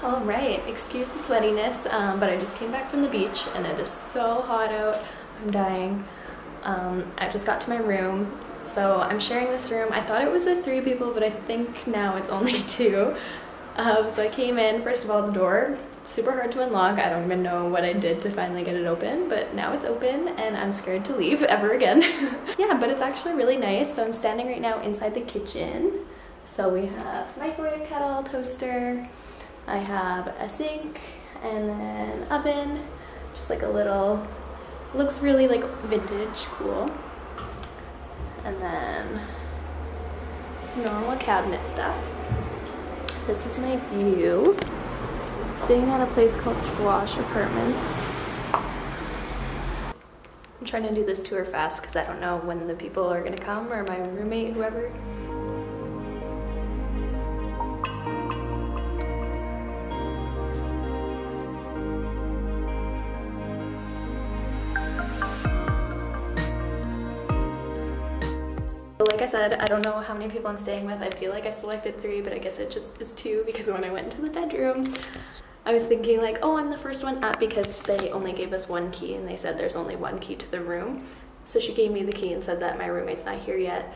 All right, excuse the sweatiness, but I just came back from the beach and it is so hot out. I'm dying. I just got to my room, so I'm sharing this room. I thought it was with 3 people, but I think now it's only 2. So I came in, first of all, the door, super hard to unlock. I don't even know what I did to finally get it open, but now it's open and I'm scared to leave ever again. Yeah, but it's actually really nice. So I'm standing right now inside the kitchen. So we have microwave, kettle, toaster. I have a sink and then oven, just like a little, looks really like vintage, cool. And then normal cabinet stuff. This is my view. Staying at a place called Squash Apartments. I'm trying to do this tour fast because I don't know when the people are gonna come, or my roommate, whoever. Like I said, I don't know how many people I'm staying with. I feel like I selected 3, but I guess it just is 2 because when I went into the bedroom, I was thinking like, oh, I'm the first one up because they only gave us 1 key and they said there's only 1 key to the room. So she gave me the key and said that my roommate's not here yet.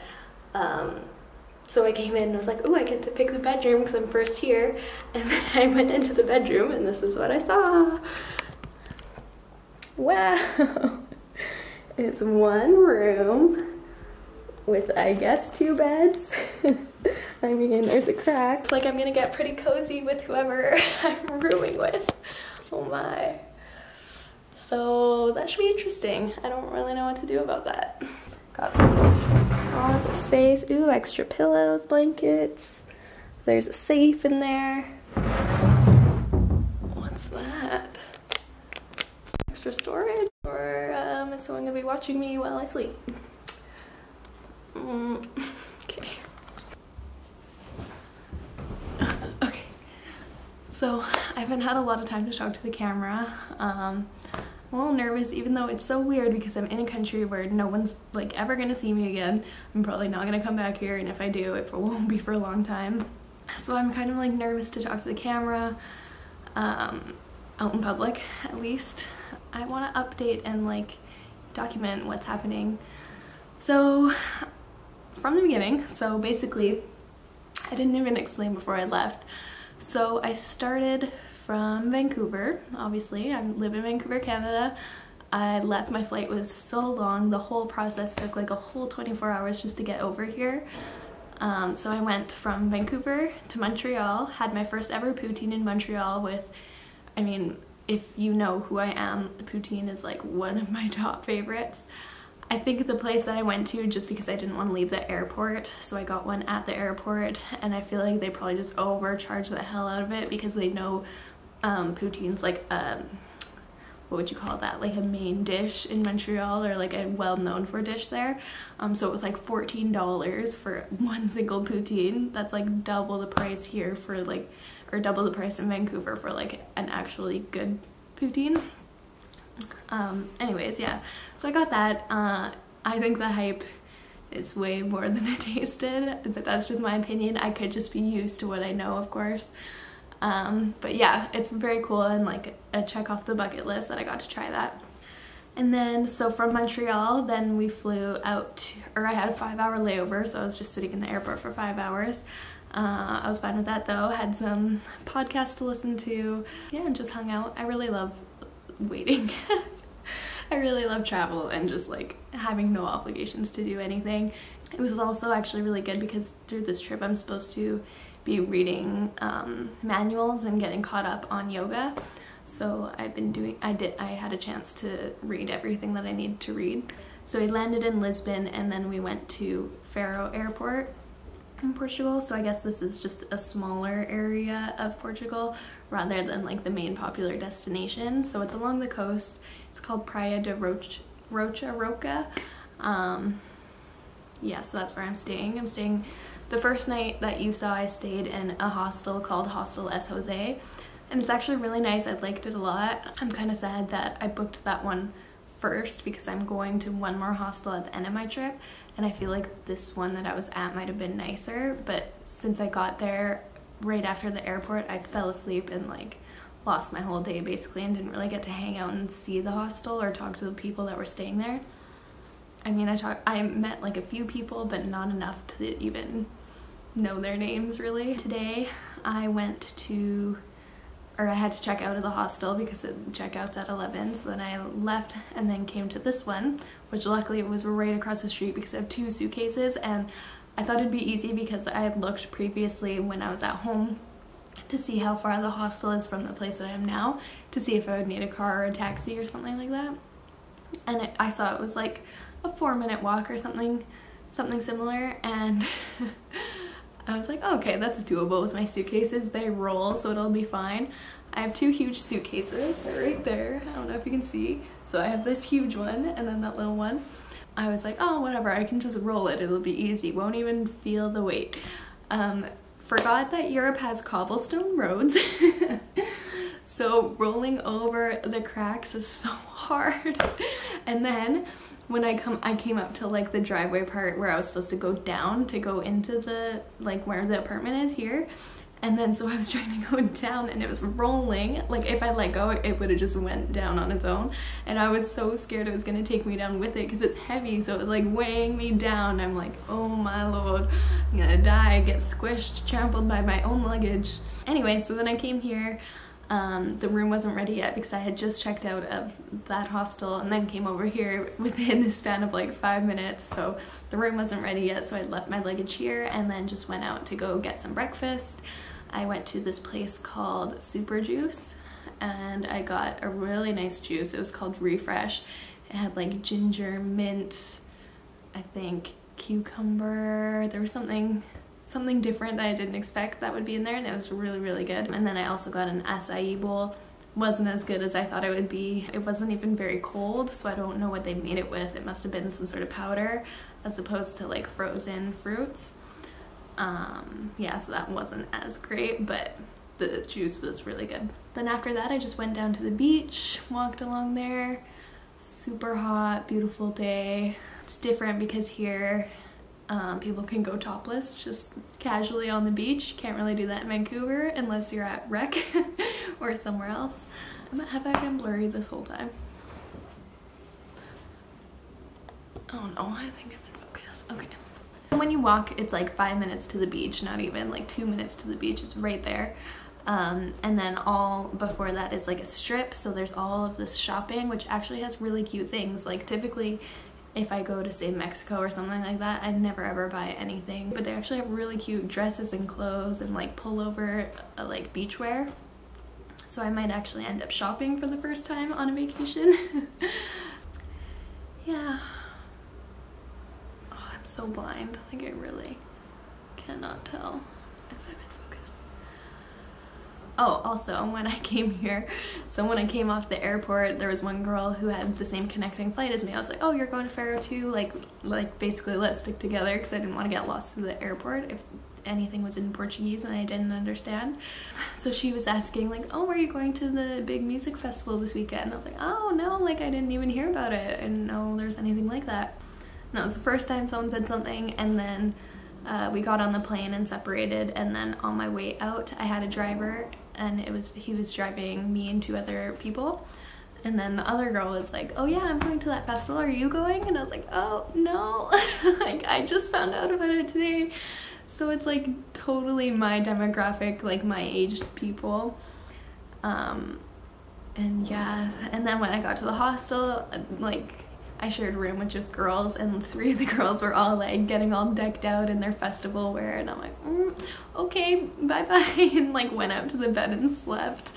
So I came in and was like, oh, I get to pick the bedroom because I'm first here. And then I went into the bedroom and this is what I saw. Wow. It's 1 room with, I guess, 2 beds. I mean, there's a crack. It's like I'm gonna get pretty cozy with whoever I'm rooming with. Oh my. So that should be interesting. I don't really know what to do about that. Got some closet space. Ooh, extra pillows, blankets. There's a safe in there. What's that? Extra storage? Or is someone gonna be watching me while I sleep? Okay. Okay. So I haven't had a lot of time to talk to the camera. I'm a little nervous, even though it's so weird because I'm in a country where no one's like ever gonna see me again. I'm probably not gonna come back here, and if I do, it won't be for a long time. So I'm kind of like nervous to talk to the camera, out in public at least. I want to update and like document what's happening. So from the beginning, so basically, I didn't even explain before I left. So I started from Vancouver, obviously. I live in Vancouver, Canada. I left, my flight was so long, the whole process took like a whole 24 hours just to get over here. So I went from Vancouver to Montreal, had my first ever poutine in Montreal with, I mean, if you know who I am, poutine is like one of my top favorites. I think the place that I went to, just because I didn't want to leave the airport, so I got one at the airport, and I feel like they probably just overcharged the hell out of it because they know poutine's like what would you call that, like a main dish in Montreal, or like a well-known for dish there. So it was like $14 for 1 single poutine. That's like double the price here for like, or double the price in Vancouver for like an actually good poutine. Anyways, yeah, so I got that. I think the hype is way more than it tasted, but that's just my opinion. I could just be used to what I know, of course. But yeah, it's very cool and like a check off the bucket list that I got to try that. And then, so from Montreal, then we flew out to, or I had a 5-hour layover, so I was just sitting in the airport for 5 hours. I was fine with that though, had some podcasts to listen to, yeah, and just hung out. I really love waiting. I really love travel and just like having no obligations to do anything. It was also actually really good because through this trip I'm supposed to be reading manuals and getting caught up on yoga. So I've been doing, I had a chance to read everything that I needed to read. So we landed in Lisbon and then we went to Faro Airport in Portugal. So I guess this is just a smaller area of Portugal rather than like the main popular destination. So it's along the coast. It's called Praia de Rocha. Yeah, so that's where I'm staying. I'm staying, the first night that you saw, I stayed in a hostel called Hostel S. Jose. And it's actually really nice. I liked it a lot. I'm kind of sad that I booked that one first because I'm going to one more hostel at the end of my trip, and I feel like this one that I was at might have been nicer, but since I got there right after the airport I fell asleep and like lost my whole day basically, and didn't really get to hang out and see the hostel or talk to the people that were staying there. I mean, I met like a few people, but not enough to even know their names really. Today I I had to check out of the hostel because it checkouts at 11, so then I left and then came to this one, which luckily it was right across the street because I have 2 suitcases, and I thought it'd be easy because I had looked previously when I was at home to see how far the hostel is from the place that I am now, to see if I would need a car or a taxi or something like that. And I saw it was like a 4-minute walk or something similar, and I was like, oh, okay, that's doable with my suitcases. They roll, so it'll be fine. I have 2 huge suitcases. They're right there. I don't know if you can see. So I have this huge one and then that little one. I was like, oh, whatever, I can just roll it. It'll be easy. Won't even feel the weight. Forgot that Europe has cobblestone roads. So rolling over the cracks is so hard. And then when I came up to like the driveway part where I was supposed to go down to go into the, like where the apartment is here. And then so I was trying to go down and it was rolling. Like if I let go, it would have just went down on its own. And I was so scared it was gonna take me down with it because it's heavy. So it was like weighing me down. I'm like, oh my Lord, I'm gonna die, get squished, trampled by my own luggage. Anyway, so then I came here. The room wasn't ready yet because I had just checked out of that hostel and then came over here within the span of like 5 minutes. So the room wasn't ready yet, so I left my luggage here and then just went out to go get some breakfast. I went to this place called Super Juice and I got a really nice juice. It was called Refresh. It had like ginger, mint, I think cucumber. There was something different that I didn't expect that would be in there, and it was really, really good. And then I also got an acai bowl. Wasn't as good as I thought it would be. It wasn't even very cold, so I don't know what they made it with. It must have been some sort of powder as opposed to like frozen fruits. Yeah, so that wasn't as great, but the juice was really good. Then after that I just went down to the beach, walked along there. Super hot, beautiful day. It's different because here people can go topless just casually on the beach. You can't really do that in Vancouver unless you're at Rec or somewhere else. Have I been blurry this whole time? Oh no, I think I'm in focus. Okay. When you walk, it's like 5 minutes to the beach, not even like 2 minutes to the beach. It's right there. And then all before that is like a strip, so there's all of this shopping, which actually has really cute things. Like typically if I go to say Mexico or something like that, I'd never ever buy anything, but they actually have really cute dresses and clothes and like pullover like beachwear, so I might actually end up shopping for the first time on a vacation. Yeah. Oh, I'm so blind, like I really cannot tell if I'm in focus. Oh, also when I came here, so when I came off the airport, there was one girl who had the same connecting flight as me. I was like, oh, you're going to Faro too? Like basically let's stick together, because I didn't want to get lost to the airport if anything was in Portuguese and I didn't understand. So she was asking like, oh, are you going to the big music festival this weekend? And I was like, oh no, like I didn't even hear about it. I didn't know there's anything like that. And that was the first time someone said something, and then we got on the plane and separated, and then on my way out I had a driver, and he was driving me and 2 other people, and then the other girl was like, oh yeah, I'm going to that festival, are you going? And I was like, oh no. Like I just found out about it today. So it's like totally my demographic, like my aged people. And yeah, and then when I got to the hostel, like I shared a room with just girls, and 3 of the girls were all like getting all decked out in their festival wear, and I'm like, okay, bye-bye, and like went out to the bed and slept.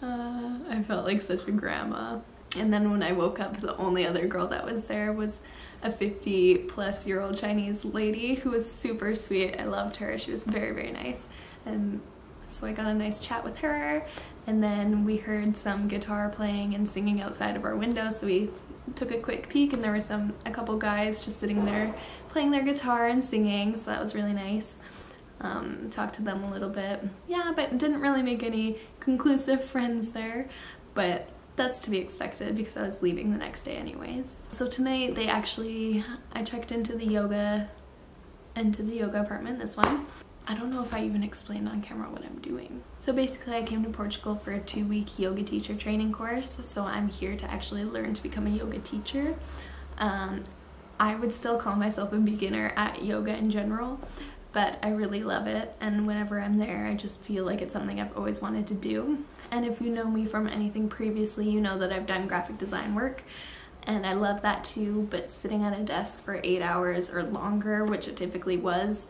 I felt like such a grandma. And then when I woke up, the only other girl that was there was a 50-plus-year-old Chinese lady who was super sweet. I loved her. She was very, very nice. And so I got a nice chat with her, and then we heard some guitar playing and singing outside of our window, so we took a quick peek, and there were a couple guys just sitting there playing their guitar and singing, so that was really nice. Talked to them a little bit. Yeah, but didn't really make any conclusive friends there, but that's to be expected because I was leaving the next day anyways. So tonight I checked into the yoga apartment, this one. I don't know if I even explained on camera what I'm doing. So basically I came to Portugal for a 2-week yoga teacher training course, so I'm here to actually learn to become a yoga teacher. I would still call myself a beginner at yoga in general, but I really love it, and whenever I'm there I just feel like it's something I've always wanted to do. And if you know me from anything previously, you know that I've done graphic design work, and I love that too, but sitting at a desk for 8 hours or longer, which it typically was,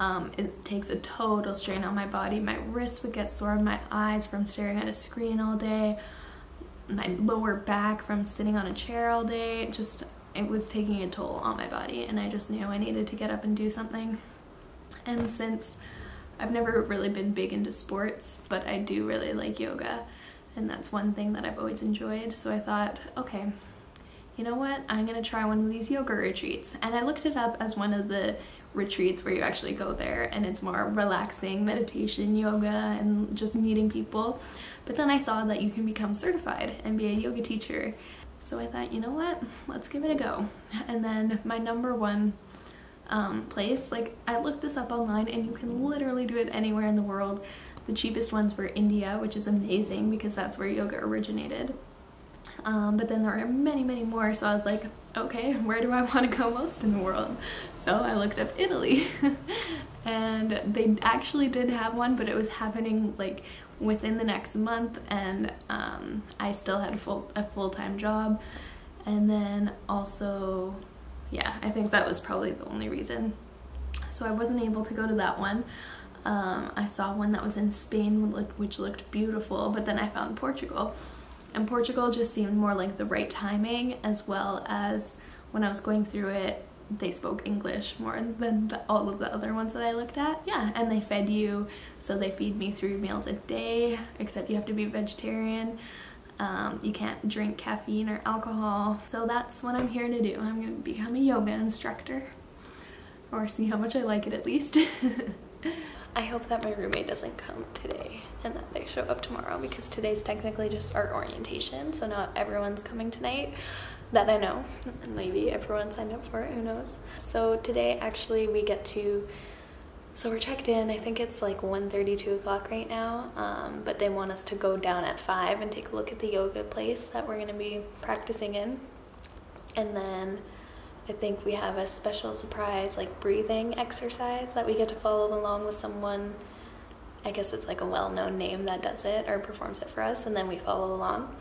it takes a total strain on my body. My wrists would get sore, my eyes from staring at a screen all day, my lower back from sitting on a chair all day. It was taking a toll on my body, and I just knew I needed to get up and do something. And since I've never really been big into sports, but I do really like yoga, and that's one thing that I've always enjoyed, so I thought, okay, you know what, I'm gonna try one of these yoga retreats. And I looked it up as one of the retreats where you actually go there and it's more relaxing meditation yoga and just meeting people. But then I saw that you can become certified and be a yoga teacher. So I thought, you know what, let's give it a go. And then my number one place, like, I looked this up online and you can literally do it anywhere in the world. The cheapest ones were India, which is amazing because that's where yoga originated. But then there are many, many more, so I was like, okay, where do I want to go most in the world? So I looked up Italy and they actually did have one, but it was happening like within the next month, and I still had a full-time job. And then also, yeah, I think that was probably the only reason. So I wasn't able to go to that one. I saw one that was in Spain, which looked beautiful, but then I found Portugal. And Portugal just seemed more like the right timing, as well as when I was going through it, they spoke English more than all of the other ones that I looked at. Yeah, and they fed you, so they feed me 3 meals a day, except you have to be vegetarian. You can't drink caffeine or alcohol. So that's what I'm here to do. I'm gonna become a yoga instructor, or see how much I like it at least. I hope that my roommate doesn't come today and that they show up tomorrow, because today's technically just our orientation, so not everyone's coming tonight that I know, and maybe everyone signed up for it, who knows. So today actually we get to, so we're checked in, I think it's like 1:30, 2 o'clock right now, but they want us to go down at 5 and take a look at the yoga place that we're going to be practicing in. And then I think we have a special surprise like breathing exercise that we get to follow along with someone. I guess it's like a well-known name that does it or performs it for us, and then we follow along.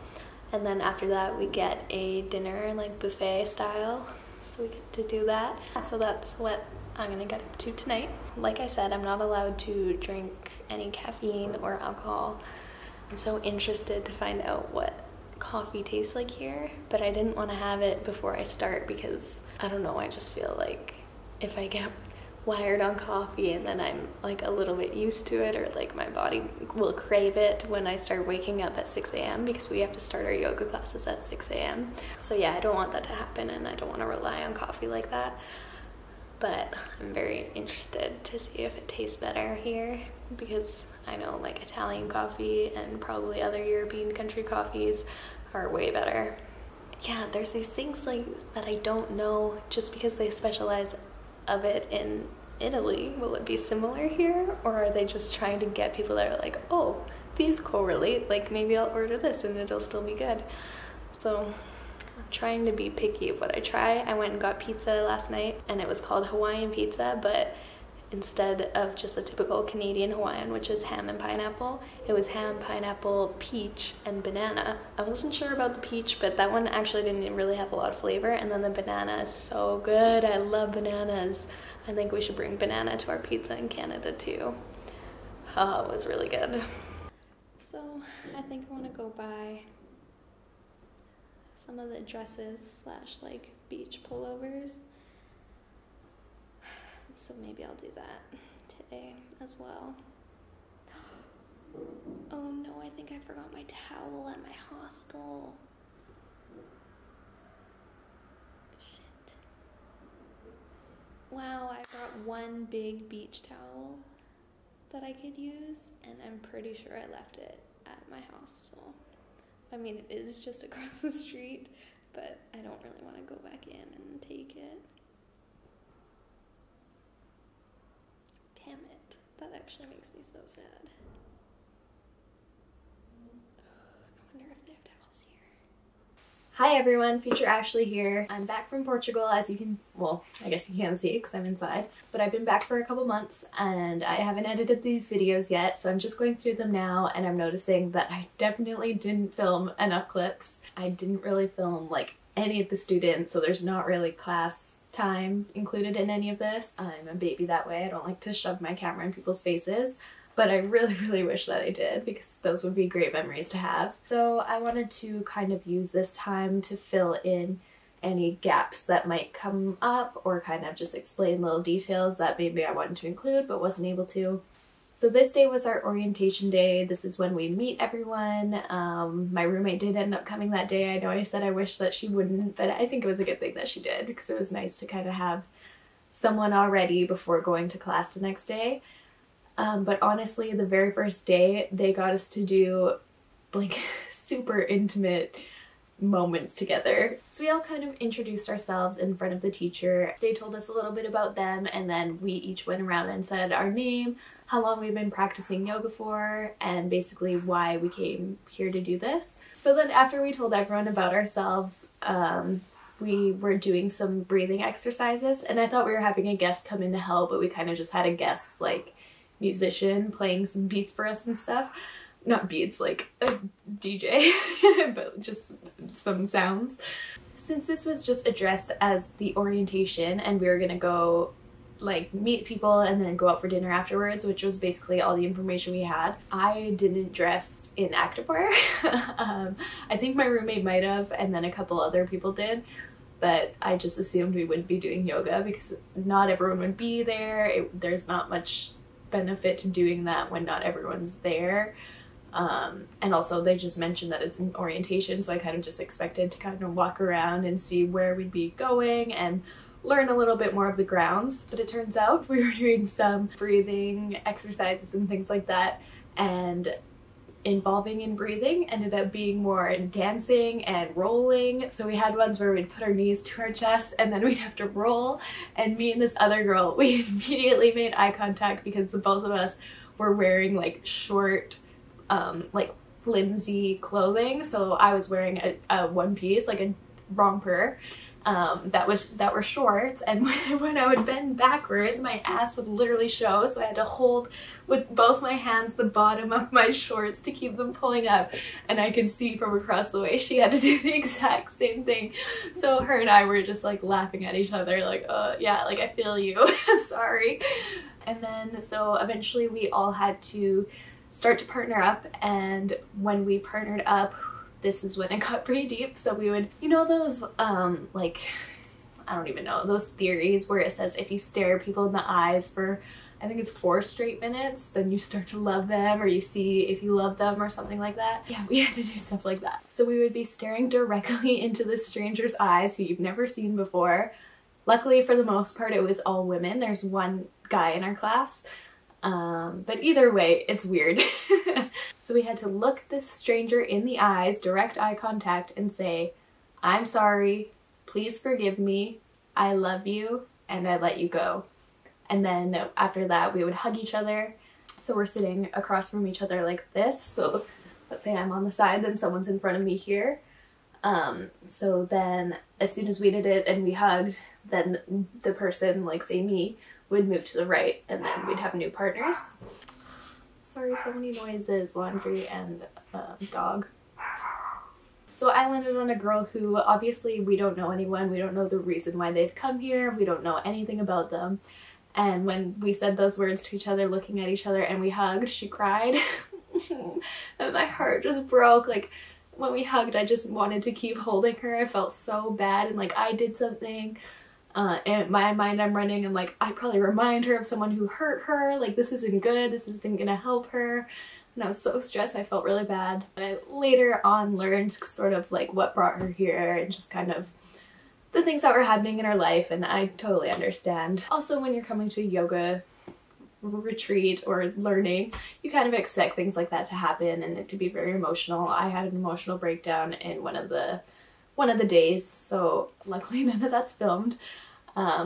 And then after that we get a dinner, like buffet style, so we get to do that. So that's what I'm gonna get up to tonight. Like I said, I'm not allowed to drink any caffeine or alcohol. I'm so interested to find out what coffee tastes like here, but I didn't want to have it before I start because I don't know, I just feel like if I get wired on coffee and then I'm like a little bit used to it, or like my body will crave it when I start waking up at 6 a.m. because we have to start our yoga classes at 6 a.m. So yeah, I don't want that to happen, and I don't want to rely on coffee like that. But I'm very interested to see if it tastes better here, because I know like Italian coffee and probably other European country coffees are way better. Yeah, there's these things like that I don't know just because they specialize of it in Italy. Will it be similar here, or are they just trying to get people that are like, oh, these correlate, like maybe I'll order this and it'll still be good. So I'm trying to be picky of what I try. I went and got pizza last night, and it was called Hawaiian pizza, but instead of just a typical Canadian Hawaiian, which is ham and pineapple, it was ham, pineapple, peach, and banana. I wasn't sure about the peach, but that one actually didn't really have a lot of flavor, and then the banana is so good. I love bananas. I think we should bring banana to our pizza in Canada too. Oh, it was really good. So I think I want to go buy some of the dresses slash like beach pullovers. So maybe I'll do that today as well. Oh no, I think I forgot my towel at my hostel. Shit. Wow, I brought one big beach towel that I could use, and I'm pretty sure I left it at my hostel. I mean, it is just across the street, but I don't really want to go back in and take it. Damn it. That actually makes me so sad. I wonder if they have towels here. Hi everyone, Future Ashley here. I'm back from Portugal, as you can, well, I guess you can't see because I'm inside, but I've been back for a couple months and I haven't edited these videos yet, so I'm just going through them now and I'm noticing that I definitely didn't film enough clips. I didn't really film like any of the students, so there's not really class time included in any of this. I'm a baby that way. I don't like to shove my camera in people's faces, but I really wish that I did because those would be great memories to have. So I wanted to kind of use this time to fill in any gaps that might come up or kind of just explain little details that maybe I wanted to include but wasn't able to. So this day was our orientation day. This is when we meet everyone. My roommate did end up coming that day. I know I said I wish that she wouldn't, but I think it was a good thing that she did because it was nice to kind of have someone already before going to class the next day. But honestly, the very first day, they got us to do like super intimate moments together. So we all kind of introduced ourselves in front of the teacher. They told us a little bit about them and then we each went around and said our name, how long we've been practicing yoga for, and basically why we came here to do this. So then after we told everyone about ourselves, we were doing some breathing exercises and I thought we were having a guest come in to help, but we kind of just had a guest like musician playing some beats for us and stuff. Not beats, like a DJ, but just some sounds. Since this was just addressed as the orientation and we were gonna go like meet people and then go out for dinner afterwards, which was basically all the information we had, I didn't dress in activewear. I think my roommate might have and then a couple other people did, but I just assumed we wouldn't be doing yoga because not everyone would be there. There's not much benefit to doing that when not everyone's there. And also they just mentioned that it's an orientation, so I kind of just expected to kind of walk around and see where we'd be going and learn a little bit more of the grounds. But it turns out we were doing some breathing exercises and things like that, and involving in breathing ended up being more dancing and rolling. So we had ones where we'd put our knees to our chest and then we'd have to roll, and me and this other girl, we immediately made eye contact because the both of us were wearing like short like flimsy clothing. So I was wearing a one piece, like a romper, that were shorts, and when I would bend backwards my ass would literally show, so I had to hold with both my hands the bottom of my shorts to keep them pulling up, and I could see from across the way she had to do the exact same thing. So her and I were just like laughing at each other like, yeah, like I feel you. I'm sorry. And then so eventually we all had to start to partner up, and when we partnered up, this is when it got pretty deep. So we would, you know those like, I don't even know, those theories where it says if you stare people in the eyes for, I think it's 4 straight minutes, then you start to love them, or you see if you love them or something like that. Yeah, we had to do stuff like that. So we would be staring directly into the stranger's eyes who you've never seen before. Luckily for the most part it was all women. There's one guy in our class. But either way, it's weird. So we had to look this stranger in the eyes, direct eye contact, and say, I'm sorry, please forgive me, I love you, and I let you go. And then after that, we would hug each other. So we're sitting across from each other like this. So let's say I'm on the side, then someone's in front of me here. So then as soon as we did it and we hugged, then the person, like say me, would move to the right, and then we'd have new partners. Sorry, so many noises, laundry and dog. So I landed on a girl who obviously we don't know anyone, we don't know the reason why they'd come here, we don't know anything about them. And when we said those words to each other, looking at each other, and we hugged, she cried. And my heart just broke. Like when we hugged, I just wanted to keep holding her. I felt so bad and like I did something. And in my mind I'm running and like I probably remind her of someone who hurt her, like this isn't good, this isn't gonna help her, and I was so stressed, I felt really bad. But I later on learned sort of like what brought her here and just kind of the things that were happening in her life, and I totally understand. Also, when you're coming to a yoga retreat or learning, you kind of expect things like that to happen and it to be very emotional. I had an emotional breakdown in one of the days, so luckily none of that's filmed.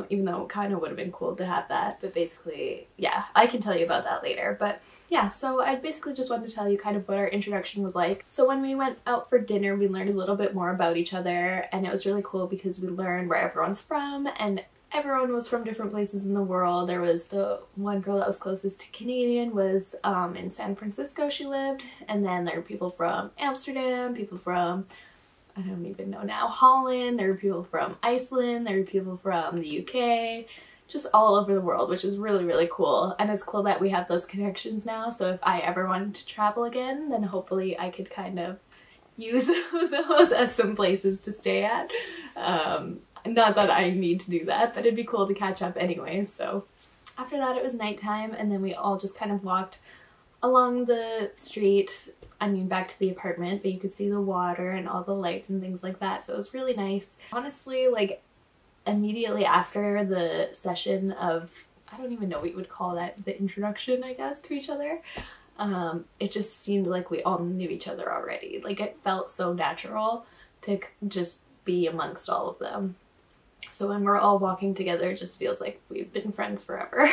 even though it kind of would have been cool to have that. But basically, yeah, I can tell you about that later. But yeah, so I basically just wanted to tell you kind of what our introduction was like. So when we went out for dinner, we learned a little bit more about each other, and it was really cool because we learned where everyone's from, and everyone was from different places in the world. There was the one girl that was closest to Canadian was in San Francisco she lived, and then there were people from Amsterdam, people from, I don't even know now, Holland, there were people from Iceland, there were people from the UK, just all over the world, which is really, really cool. And it's cool that we have those connections now, so if I ever wanted to travel again, then hopefully I could kind of use those as some places to stay at. Not that I need to do that, but it'd be cool to catch up anyways. So after that it was nighttime, and then we all just kind of walked along the street, I mean back to the apartment, but you could see the water and all the lights and things like that, so it was really nice. Honestly, like immediately after the session of, I don't even know what you would call that, the introduction I guess to each other, it just seemed like we all knew each other already. Like it felt so natural to just be amongst all of them. So when we're all walking together, it just feels like we've been friends forever.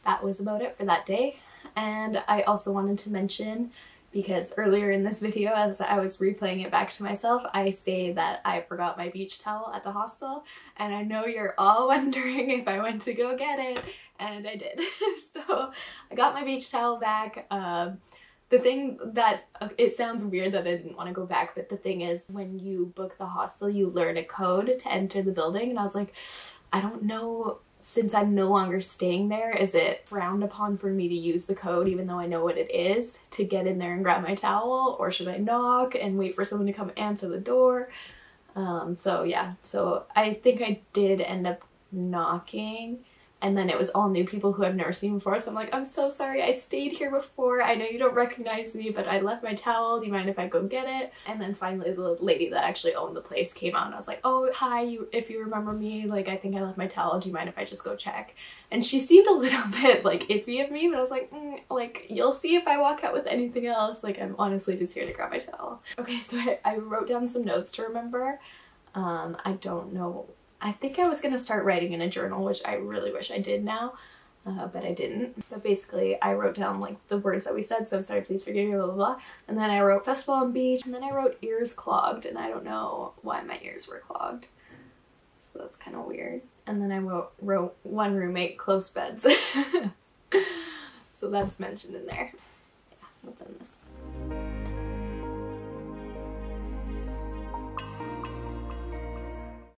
That was about it for that day. And I also wanted to mention, because earlier in this video as I was replaying it back to myself, I say that I forgot my beach towel at the hostel, and I know you're all wondering if I went to go get it, and I did. So I got my beach towel back. The thing that, it sounds weird that I didn't want to go back, but the thing is when you book the hostel you learn a code to enter the building, and I was like, I don't know, since I'm no longer staying there, is it frowned upon for me to use the code even though I know what it is to get in there and grab my towel, or should I knock and wait for someone to come answer the door? So yeah, so I think I did end up knocking, and then it was all new people who I've never seen before, so I'm like, I'm so sorry, I stayed here before, I know you don't recognize me, but I left my towel, do you mind if I go get it? And then finally the lady that actually owned the place came out, and I was like, oh hi, if you remember me, like I think I left my towel, do you mind if I just go check? And she seemed a little bit like iffy of me, but I was like, like you'll see if I walk out with anything else, like I'm honestly just here to grab my towel. Okay, so I wrote down some notes to remember. I don't know, I think I was gonna start writing in a journal, which I really wish I did now, but I didn't. But basically I wrote down like the words that we said, so I'm sorry, please forgive me, blah blah blah, and then I wrote festival and beach, and then I wrote ears clogged, and I don't know why my ears were clogged, so that's kind of weird. And then I wrote one roommate, close beds. So that's mentioned in there. Yeah, let's end this.